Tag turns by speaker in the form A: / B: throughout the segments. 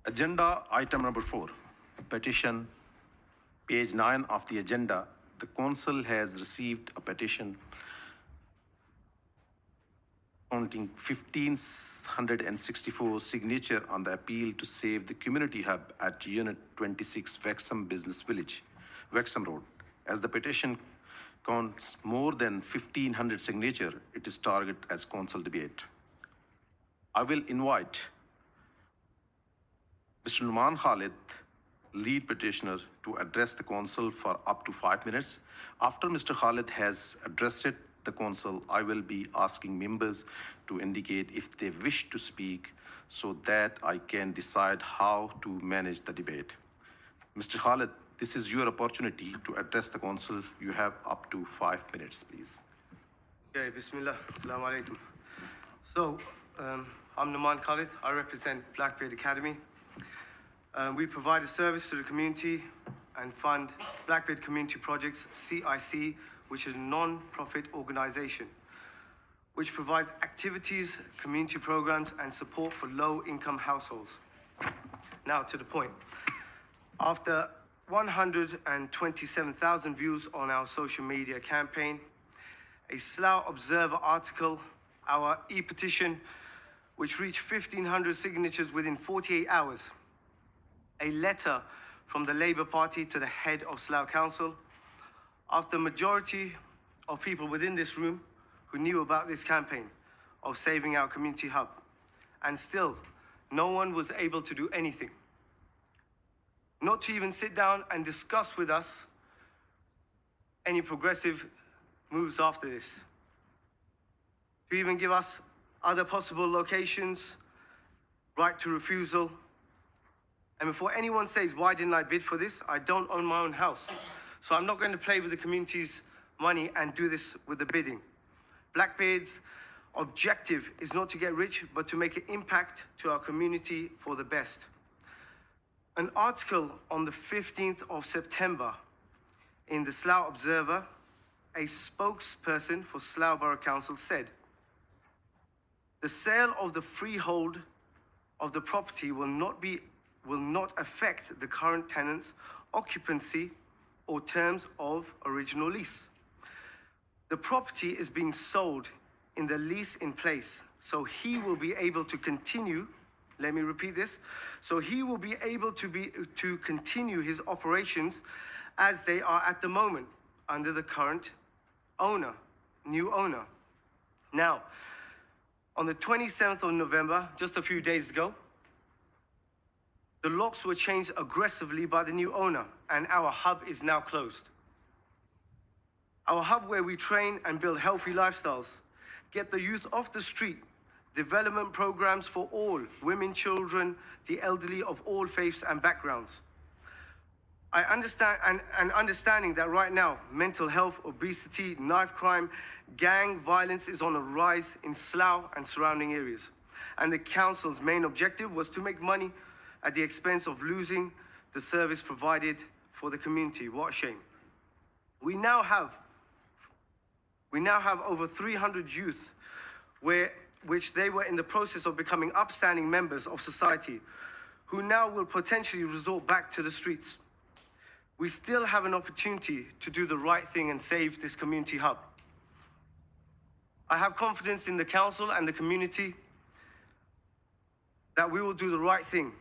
A: Agenda item number 4, petition, page 9 of the agenda. The council has received a petition counting 1,564 signature on the appeal to save the community hub at Unit 26 Wexham Business Village, Wexham Road. As the petition counts more than 1,500 signature, it is targeted as council debate. I will invite Mr. Nomaan Khalid, lead petitioner, to address the council for up to 5 minutes. After Mr. Khalid has addressed the council, I will be asking members to indicate if they wish to speak so that I can decide how to manage the debate. Mr. Khalid, this is your opportunity to address the council. You have up to 5 minutes, please.
B: Okay, Bismillah, Assalamu alaikum. So, I'm Nomaan Khalid. I represent Blackbeard Academy. We provide a service to the community and fund Blackbeard Community Projects, CIC, which is a non-profit organization, which provides activities, community programs, and support for low-income households. Now, to the point. After 127,000 views on our social media campaign, a Slough Observer article, our e-petition, which reached 1,500 signatures within 48 hours, a letter from the Labour Party to the head of Slough Council, after majority of people within this room who knew about this campaign of saving our community hub, and still no one was able to do anything. Not to even sit down and discuss with us any progressive moves after this. To even give us other possible locations, right to refusal. And before anyone says, why didn't I bid for this? I don't own my own house. So I'm not going to play with the community's money and do this with the bidding. Blackbeard's objective is not to get rich, but to make an impact to our community for the best. An article on the 15th of September in the Slough Observer, a spokesperson for Slough Borough Council said, the sale of the freehold of the property will not affect the current tenant's occupancy or terms of original lease. The property is being sold in the lease in place, so he will be able to continue, let me repeat this, so he will be able to continue his operations as they are at the moment under the current owner, new owner. Now, on the 27th of November, just a few days ago, the locks were changed aggressively by the new owner, and our hub is now closed. Our hub, where we train and build healthy lifestyles, get the youth off the street, development programs for all, women, children, the elderly of all faiths and backgrounds. I understand, and understanding that right now, mental health, obesity, knife crime, gang violence is on a rise in Slough and surrounding areas. And the council's main objective was to make money at the expense of losing the service provided for the community. What a shame. We now have over 300 youth which they were in the process of becoming upstanding members of society, who now will potentially resort back to the streets. We still have an opportunity to do the right thing and save this community hub. I have confidence in the council and the community that we will do the right thing.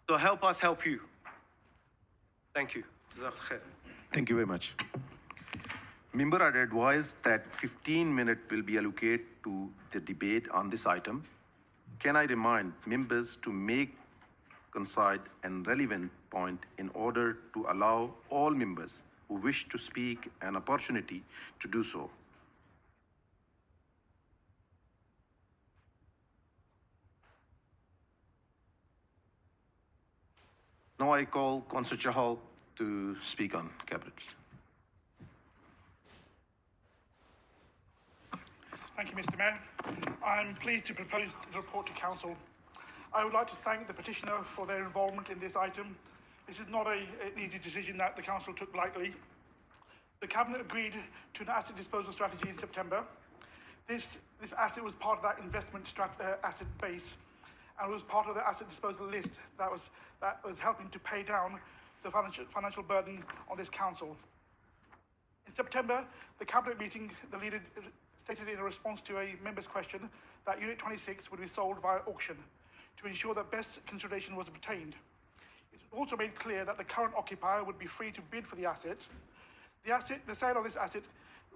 B: So help us help you. Thank you.
A: Thank you very much. Member, I'd advise that 15 minutes will be allocated to the debate on this item. Can I remind members to make concise and relevant point in order to allow all members who wish to speak an opportunity to do so? Now I call Councillor Chahal to speak on cabinets.
C: Thank you, Mr. Mayor. I'm pleased to propose the report to Council. I would like to thank the petitioner for their involvement in this item. This is not an easy decision that the Council took lightly. The Cabinet agreed to an asset disposal strategy in September. This asset was part of that investment asset base, and was part of the asset disposal list that was helping to pay down the financial burden on this council. In September, the Cabinet meeting, the leader stated in a response to a member's question that Unit 26 would be sold via auction to ensure that best consideration was obtained. It also made clear that the current occupier would be free to bid for the asset. The sale of this asset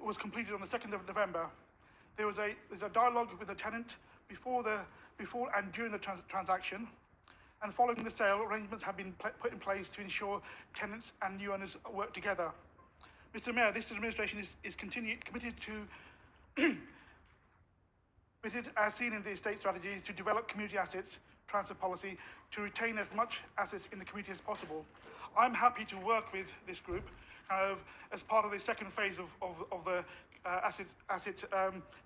C: was completed on the 2nd of November. There's a dialogue with the tenant before and during the transaction, and following the sale, arrangements have been put in place to ensure tenants and new owners work together. Mr. Mayor, this administration is committed as seen in the estate strategy to develop community assets transfer policy to retain as much assets in the community as possible. I'm happy to work with this group as part of the second phase of the asset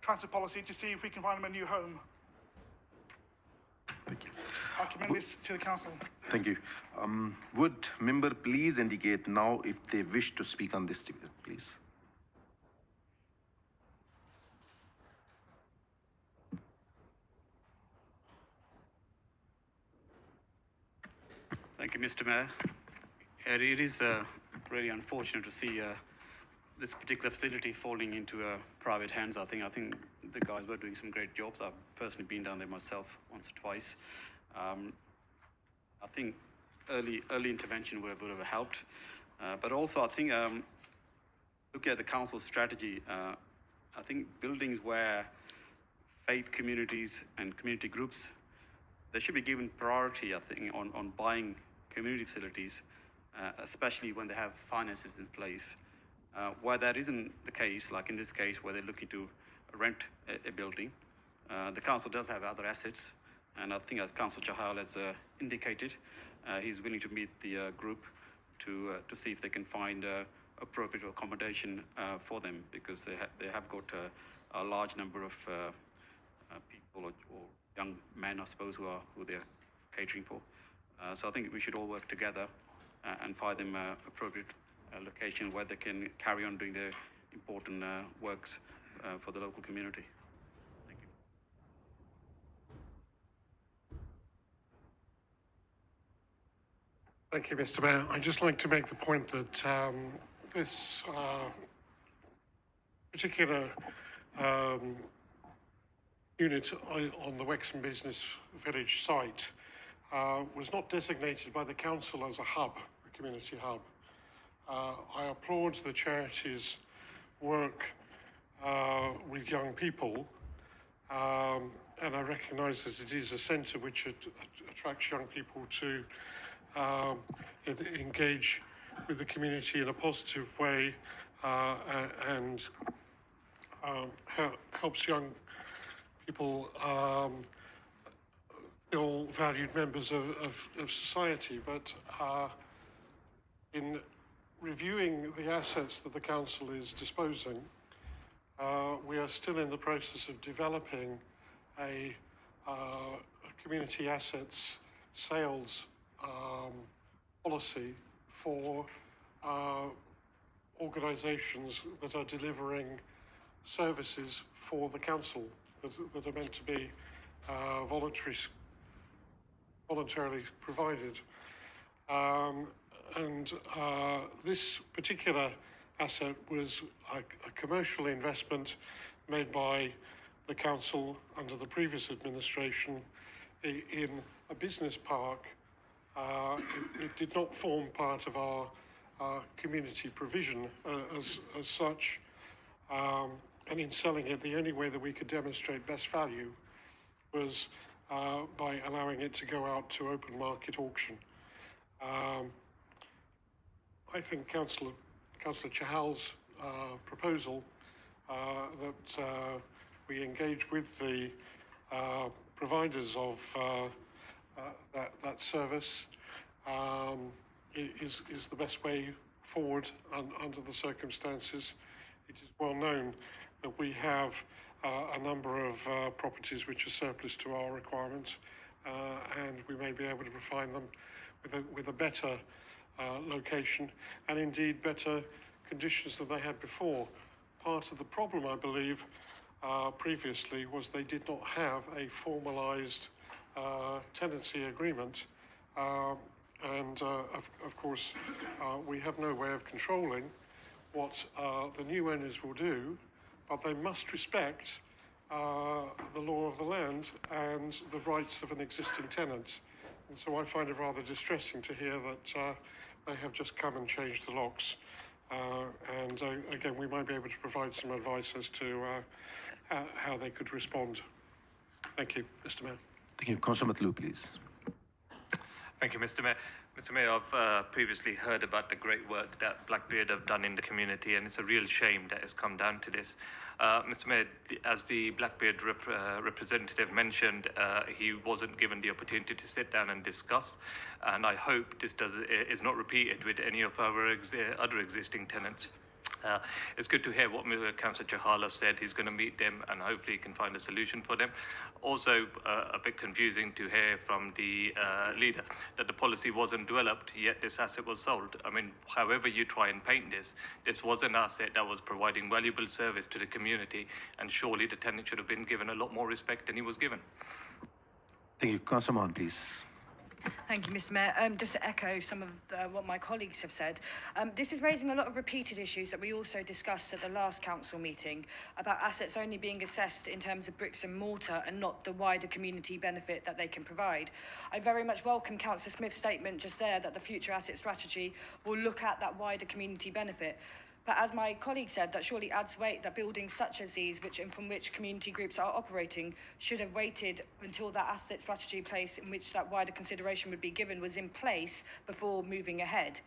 C: transfer policy to see if we can find them a new home.
A: Thank you.
C: I commend this to the council.
A: Thank you. Would member please indicate now if they wish to speak on this, please?
D: Thank you, Mr. Mayor. It is really unfortunate to see this particular facility falling into private hands. I think the guys were doing some great jobs. I've personally been down there myself once or twice. I think early intervention would have helped, but also I think looking at the council's strategy, I think buildings where faith communities and community groups, they should be given priority, I think, on buying community facilities, especially when they have finances in place. Where that isn't the case, like in this case where they're looking to rent a building, the council does have other assets, and I think as Councillor Chahal has indicated, he's willing to meet the group to see if they can find appropriate accommodation for them, because they have got a large number of people or young men, I suppose, who they're catering for. So I think we should all work together and find them appropriate location where they can carry on doing their important works for the local community. Thank you.
E: Thank you, Mr. Mayor. I'd just like to make the point that this particular unit on the Wexham Business Village site was not designated by the council as a hub, a community hub. I applaud the charity's work with young people, and I recognise that it is a centre which attracts young people to engage with the community in a positive way and helps young people feel valued members of society. But in reviewing the assets that the council is disposing, we are still in the process of developing a community assets sales policy for organisations that are delivering services for the council that are meant to be voluntarily provided. And this particular asset was a commercial investment made by the council under the previous administration in a business park. It did not form part of our community provision as such. And in selling it, the only way that we could demonstrate best value was by allowing it to go out to open market auction. I think Councillor Chahal's proposal that we engage with the providers of that service is the best way forward under the circumstances. It is well known that we have a number of properties which are surplus to our requirements, and we may be able to find them with a better location and indeed better conditions than they had before. Part of the problem, I believe, previously was they did not have a formalised tenancy agreement. Of course, we have no way of controlling what the new owners will do, but they must respect the law of the land and the rights of an existing tenant. And so I find it rather distressing to hear that they have just come and changed the locks. Again, we might be able to provide some advice as to how they could respond. Thank you, Mr. Mayor.
A: Thank you. Councillor Matlu, please.
F: Thank you, Mr. Mayor. Mr. Mayor, I've previously heard about the great work that Blackbeard have done in the community, and it's a real shame that it's come down to this. Mr. Mayor, as the Blackbeard representative mentioned, he wasn't given the opportunity to sit down and discuss, and I hope this is not repeated with any of our other existing tenants. It's good to hear what Councillor Chahala said. He's going to meet them and hopefully he can find a solution for them. Also, a bit confusing to hear from the leader that the policy wasn't developed, yet this asset was sold. I mean, however you try and paint this, this was an asset that was providing valuable service to the community, and surely the tenant should have been given a lot more respect than he was given.
A: Thank you. Councillor Mann, please.
G: Thank you, Mr. Mayor. Just to echo some of what my colleagues have said, this is raising a lot of repeated issues that we also discussed at the last council meeting about assets only being assessed in terms of bricks and mortar and not the wider community benefit that they can provide. I very much welcome Councillor Smith's statement just there that the future asset strategy will look at that wider community benefit. But as my colleague said, that surely adds weight that buildings such as these, from which community groups are operating, should have waited until that asset strategy place in which that wider consideration would be given was in place before moving ahead.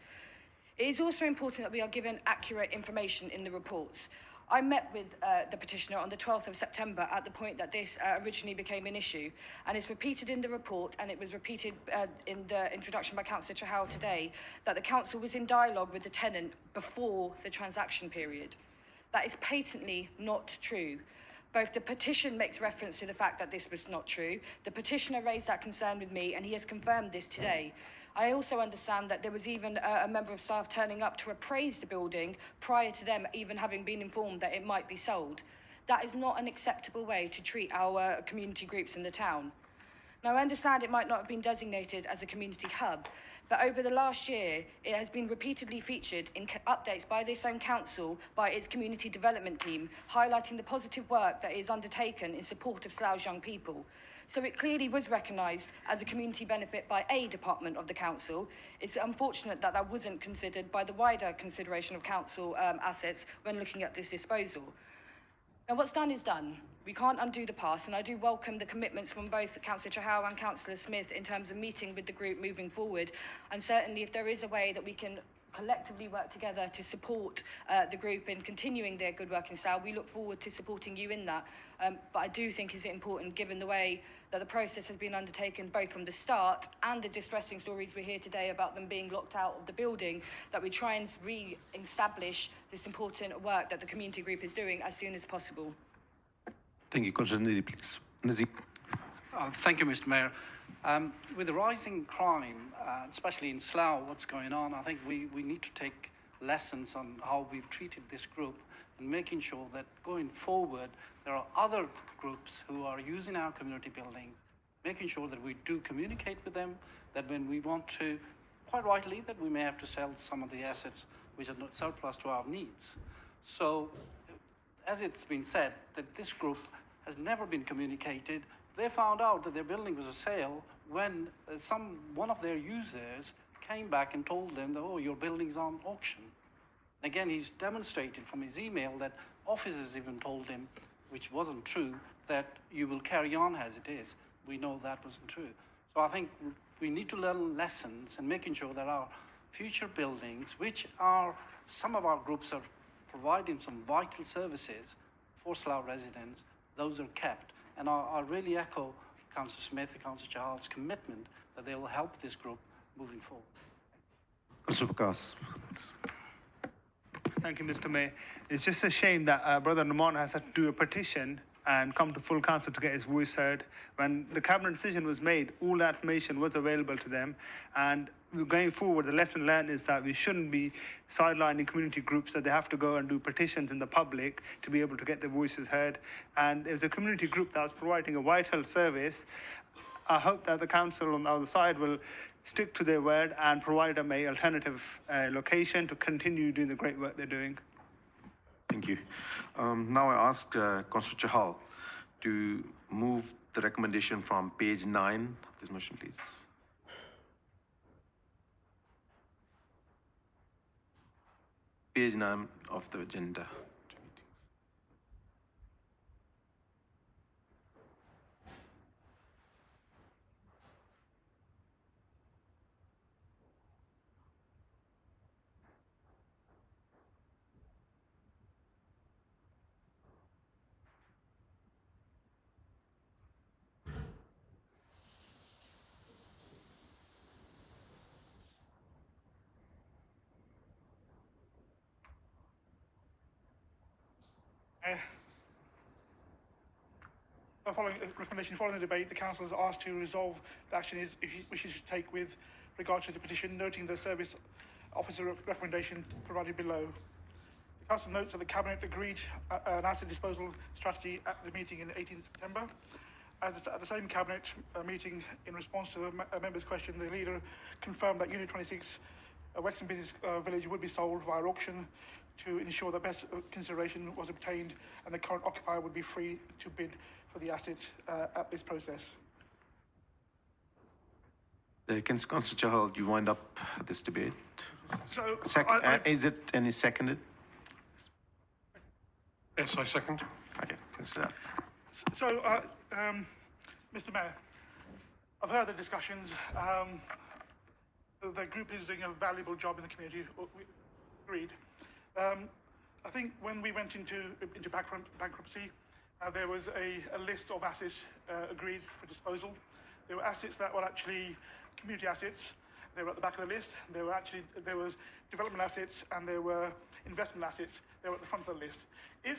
G: It is also important that we are given accurate information in the reports. I met with the petitioner on the 12th of September at the point that this originally became an issue, and it's repeated in the report, and it was repeated in the introduction by Councillor Chahal today, that the council was in dialogue with the tenant before the transaction period. That is patently not true. Both the petition makes reference to the fact that this was not true. The petitioner raised that concern with me, and he has confirmed this today. I also understand that there was even a member of staff turning up to appraise the building prior to them even having been informed that it might be sold. That is not an acceptable way to treat our community groups in the town. Now, I understand it might not have been designated as a community hub, but over the last year, it has been repeatedly featured in updates by this own council, by its community development team, highlighting the positive work that is undertaken in support of Slough's young people. So it clearly was recognised as a community benefit by a department of the council. It's unfortunate that that wasn't considered by the wider consideration of council assets when looking at this disposal. Now, what's done is done. We can't undo the past, and I do welcome the commitments from both Councillor Chahal and Councillor Smith in terms of meeting with the group moving forward. And certainly, if there is a way that we can collectively work together to support the group in continuing their good work in Slough, we look forward to supporting you in that. But I do think it's important, given the way that the process has been undertaken both from the start and the distressing stories we hear today about them being locked out of the building, that we try and re-establish this important work that the community group is doing as soon as possible.
A: Thank you. Councillor Nadi, please. Nazim.
H: Thank you, Mr. Mayor. With the rising crime, especially in Slough, what's going on, I think we need to take lessons on how we've treated this group and making sure that going forward, there are other groups who are using our community buildings, making sure that we do communicate with them, that when we want to, quite rightly, that we may have to sell some of the assets which are not surplus to our needs. So, as it's been said, that this group has never been communicated. They found out that their building was for sale when one of their users came back and told them that, oh, your building's on auction. Again, he's demonstrated from his email that officers even told him, which wasn't true, that you will carry on as it is. We know that wasn't true. So I think we need to learn lessons and making sure that our future buildings, which are, some of our groups are providing some vital services for Slough residents, those are kept. And I really echo Councillor Smith and Councillor Chahal's commitment that they will help this group moving forward.
A: Councillor Bakas.
I: Thank you, Mr. Mayor. It's just a shame that Brother Nomaan has had to do a petition and come to full council to get his voice heard. When the cabinet decision was made, all that information was available to them. And going forward, the lesson learned is that we shouldn't be sidelining community groups, that they have to go and do petitions in the public to be able to get their voices heard. And there's a community group that was providing a vital service. I hope that the council on the other side will stick to their word and provide them a alternative location to continue doing the great work they're doing.
A: Thank you. Now I ask Councillor Chahal to move the recommendation from page 9 of this motion, please. Page 9 of the agenda.
C: Following the debate, the council has asked to resolve the action it wishes to take with regard to the petition, noting the service officer recommendation provided below. The council notes that the cabinet agreed an asset disposal strategy at the meeting in 18th September. At the same cabinet meeting, in response to the member's question, the leader confirmed that Unit 26 Wexham Business Village would be sold via auction to ensure that best consideration was obtained and the current occupier would be free to bid for the asset at this process.
A: Councillor Chahal, you wind up this debate.
C: So,
A: Is it any seconded?
E: Yes, I second.
A: Okay, Councillor.
C: So, Mr. Mayor, I've heard the discussions. The group is doing a valuable job in the community. We agreed. I think when we went into bankruptcy, there was a list of assets agreed for disposal. There were assets that were actually community assets. They were at the back of the list. There was development assets and there were investment assets. They were at the front of the list. If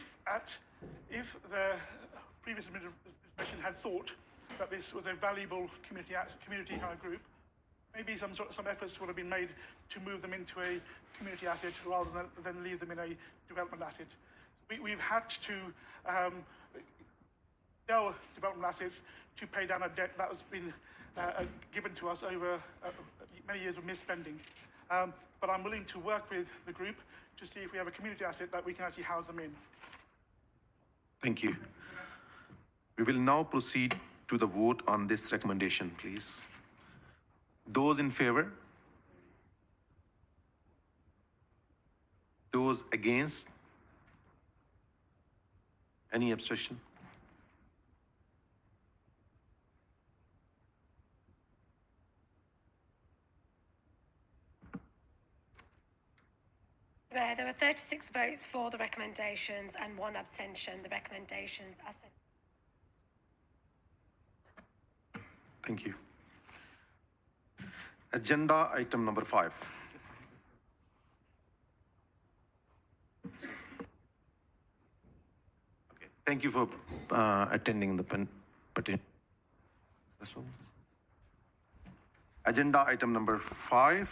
C: the previous administration had thought that this was a valuable community kind of group, maybe some efforts would have been made to move them into a community asset rather than leave them in a development asset. We've had to sell development assets to pay down a debt that has been given to us over many years of misspending. But I'm willing to work with the group to see if we have a community asset that we can actually house them in.
A: Thank you. We will now proceed to the vote on this recommendation, please. Those in favor? Those against? Any abstention?
J: There were 36 votes for the recommendations and 1 abstention. The recommendations are set.
A: Thank you. Agenda item number 5. Okay. Thank you for attending the petition. Agenda item number 5.